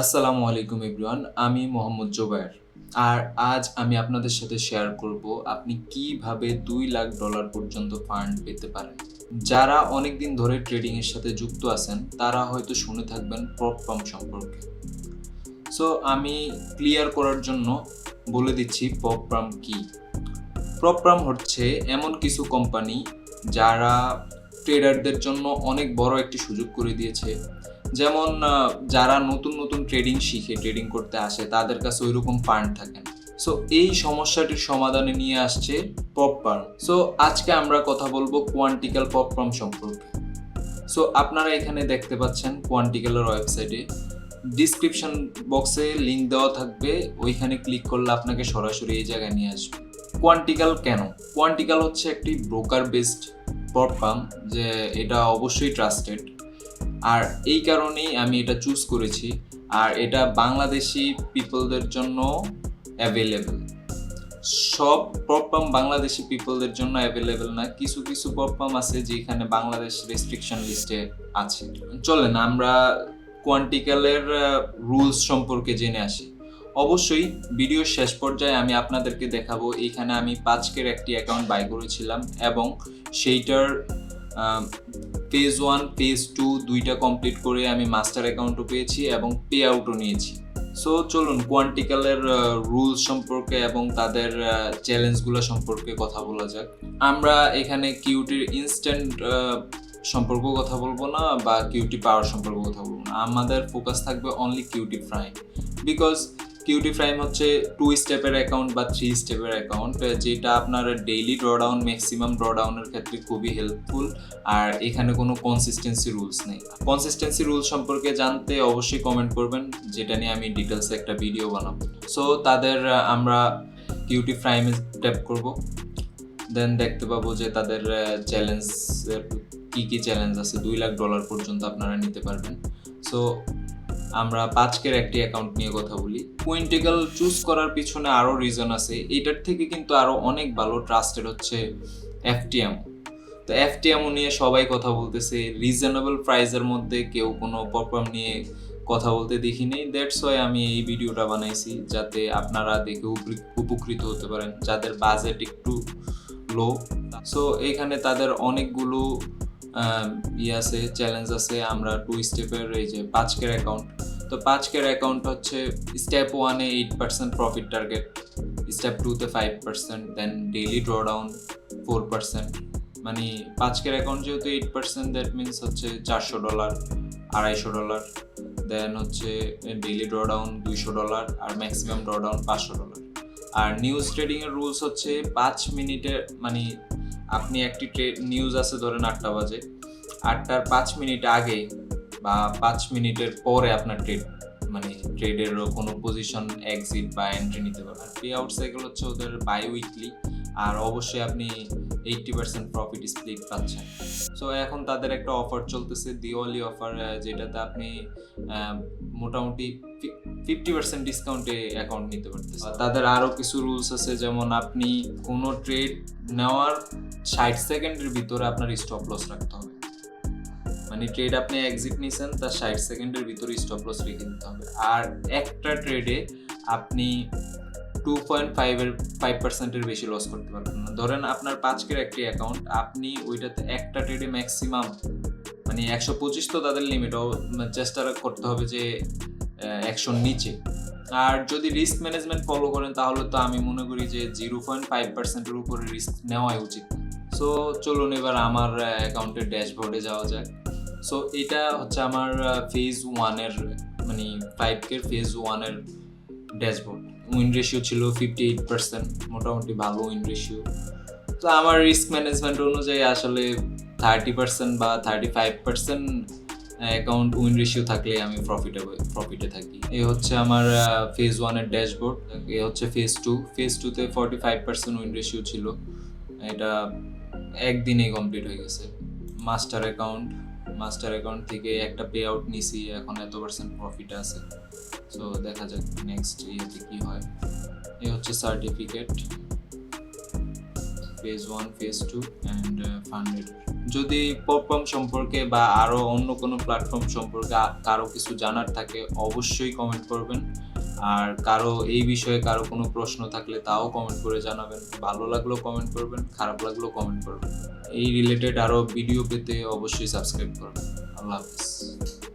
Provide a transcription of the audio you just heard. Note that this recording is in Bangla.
আসসালামু আলাইকুম এভরিওয়ান, আমি মোহাম্মদ জোবায়ের। আর আজ আমি আপনাদের সাথে শেয়ার করব আপনি কিভাবে $2 লাখ পর্যন্ত ফান্ড পেতে পারেন। যারা অনেকদিন ধরে ট্রেডিং এর সাথে যুক্ত আছেন তারা হয়তো শুনে থাকবেন প্রপ পাম্প সম্পর্কে। সো আমি ক্লিয়ার করার জন্য বলে দিচ্ছি প্রপ পাম্প কি। প্রপ পাম্প হচ্ছে এমন কিছু কোম্পানি যারা ট্রেডারদের জন্য অনেক বড় একটি সুযোগ করে দিয়েছে। যেমন যারা নতুন নতুন ট্রেডিং করতে আসে তাদের কাছে ওইরকম ফান্ড থাকে না। সো এই সমস্যাটির সমাধানে নিয়ে আসছে প্রপ পাম্প। সো আজকে আমরা কথা বলবো কোয়ান্টিক্যাল প্রপ পাম্প সম্পর্কে। সো আপনারা এখানে দেখতে পাচ্ছেন কোয়ান্টিক্যালের ওয়েবসাইটে ডিসক্রিপশন বক্সে লিংক দেওয়া থাকবে, ওইখানে ক্লিক করলে আপনাকে সরাসরি এই জায়গায় নিয়ে আসবে। কোয়ান্টিক্যাল কেন? কোয়ান্টিক্যাল হচ্ছে একটি ব্রোকার বেসড প্রপ পাম্প, যে এটা অবশ্যই ট্রাস্টেড। আর এই কারণেই আমি এটা চুজ করেছি। আর এটা বাংলাদেশি পিপলদের জন্য অ্যাভেলেবেল। সব প্রপ পাম্প বাংলাদেশি পিপলদের জন্য অ্যাভেলেবেল না, কিছু কিছু প্রপ পাম্প আছে যেখানে বাংলাদেশ রেস্ট্রিকশন লিস্টে আছে। চলেন আমরা কোয়ান্টিক্যালের রুলস সম্পর্কে জেনে আসি। অবশ্যই ভিডিওর শেষ পর্যায়ে আমি আপনাদেরকে দেখাবো এইখানে আমি 5K-র একটি অ্যাকাউন্ট বাই করেছিলাম এবং সেইটার ফেজ 1 ফেজ 2 দুইটা কমপ্লিট করে আমি মাস্টার অ্যাকাউন্টও পেয়েছি এবং পে আউটও নিয়েছি। সো চলুন কোয়ান্টিক্যালের রুলস সম্পর্কে এবং তাদের চ্যালেঞ্জগুলো সম্পর্কে কথা বলা যাক। আমরা এখানে কিউটির ইনস্ট্যান্ট সম্পর্ক কথা বলবো না বা কিউটি পাওয়ার সম্পর্কে কথা বলবো না, আমাদের ফোকাস থাকবে only cutie prime. Because cutie prime হচ্ছে 2 স্টেপের অ্যাকাউন্ট বা 3 স্টেপের অ্যাকাউন্ট, যেটা আপনার ডেইলি ড্রডাউন ম্যাক্সিমাম ড্রডাউনের ক্ষেত্রে খুবই হেল্পফুল। আর এখানে কোনো কনসিস্টেন্সি রুলস নেই। কনসিস্টেন্সি রুলস সম্পর্কে জানতে অবশ্যই কমেন্ট করবেন, যেটা নিয়ে আমি ডিটেলসে একটা ভিডিও বানাবো। সো তাদের আমরা কিউটি প্রাইমে ট্যাপ করব, দেন দেখতে পাবো যে তাদের চ্যালেঞ্জের কি চ্যালেঞ্জ আছে। $2 লাখ পর্যন্ত আপনারা নিতে পারবেন। সো আমরা 5K-র একটি অ্যাকাউন্ট নিয়ে কথা বলি। কোয়ান্টিক্যাল চুজ করার পিছনে আরও রিজন আছে, এটার থেকে কিন্তু আরও অনেক ভালো ট্রাস্টেড হচ্ছে FTM। তো FTM নিয়ে সবাই কথা বলতেছে, রিজনেবল প্রাইসের মধ্যে কেউ কোনো প্রবলেম নিয়ে কথা বলতে দেখিনি। দ্যাটস ওয়াই আমি এই ভিডিওটা বানাইছি, যাতে আপনারা দেখে উপকৃত হতে পারেন যাদের বাজেট একটু লো। সো এখানে তাদের অনেকগুলো আছে, চ্যালেঞ্জ আছে। আমরা 2 স্টেপের এই যে 5K-র অ্যাকাউন্ট, তো 5K-র অ্যাকাউন্ট হচ্ছে স্টেপ 1-এ 8% প্রফিট টার্গেট, স্টেপ 2-তে 5%, দেন ডেইলি ড্রডাউন 4%। মানে 5K-র অ্যাকাউন্ট যেহেতু 8%, দ্যাট মিনস হচ্ছে $400, $250। দেন হচ্ছে ডেইলি ড্রডাউন $200 আর ম্যাক্সিমাম ড্রডাউন $500। আর নিউজ ট্রেডিংয়ের রুলস হচ্ছে 5 মিনিটে, মানে আপনি একটি নিউজ আছে ধরেন 8টা বাজে, 8টার 5 মিনিট আগে বা 5 মিনিটের পরে আপনার ট্রেডের কোনো পজিশন এক্সিট বা এন্ট্রি নিতে পারবেন। পে আউট সাইকেল হচ্ছে ওদের বাই উইকলি, আর অবশ্যই আপনি 80% প্রফিট স্প্লিট পাচ্ছেন। সো এখন তাদের একটা অফার চলতেছে, দিওয়ালি অফার, যেটাতে আপনি মোটামুটি 50% ডিসকাউন্টে অ্যাকাউন্ট নিতে পারতেছেন। তাদের আরও কিছু রুলস আছে, যেমন আপনি কোনো ট্রেড নেওয়ার 60 সেকেন্ডের ভিতরে আপনার স্টপ লস রাখতে হবে। মানে ট্রেড আপনি এক্সিট নিছেন তার 60 সেকেন্ডের ভিতরে স্টপ লস রেখে দিতে হবে। আর একটা ট্রেডে আপনি 2.5% বেশি লস করতে পারবেন না। ধরেন আপনার 5K-র একটি অ্যাকাউন্ট, আপনি ওইটাতে একটা ট্রেডে ম্যাক্সিমাম মানে 125, তো তাদের লিমিটও চেষ্টা করতে হবে যে 100-র নিচে। আর যদি রিস্ক ম্যানেজমেন্ট ফলো করেন তাহলে তো আমি মনে করি যে 0.5%-এর উপরে রিস্ক নেওয়াই উচিত। সো চলুন এবার আমার অ্যাকাউন্টের ড্যাশবোর্ডে যাওয়া যাক। সো এটা হচ্ছে আমার ফেজ 1-এর, মানে 5K-র ফেজ 1-এর ড্যাশবোর্ড। উইন রেশিও ছিল 58%, মোটামুটি ভালো উইন রেশিও। তো আমার রিস্ক ম্যানেজমেন্ট অনুযায়ী আসলে 30% বা 35% অ্যাকাউন্ট উইন রেশিও থাকলে আমি প্রফিটে থাকি। এই হচ্ছে আমার ফেজ 1-এর ড্যাশবোর্ড। এ হচ্ছে ফেজ 2। ফেজ 2-তে 45% উইন রেশিও ছিল, এটা একদিনেই কমপ্লিট হয়ে গেছে। মাস্টার অ্যাকাউন্ট থেকে একটা পে আউট নিছি, এখন এত পার্সেন্ট প্রফিট আছে। সো দেখা যাক নেক্সট ইয়েতে কি হয়। এই হচ্ছে certificate, phase 1 phase 2 and funded. যদি পপকর্ন সম্পর্কে বা আরও অন্য কোনো প্ল্যাটফর্ম সম্পর্কে কারো কিছু জানার থাকে অবশ্যই কমেন্ট করবেন। আর কারো এই বিষয়ে কারো কোনো প্রশ্ন থাকলে তাও কমেন্ট করে জানাবেন। ভালো লাগলেও কমেন্ট করবেন, খারাপ লাগলেও কমেন্ট করবেন। এই রিলেটেড আরও ভিডিও পেতে অবশ্যই সাবস্ক্রাইব করবেন। আল্লাহ হাফেজ।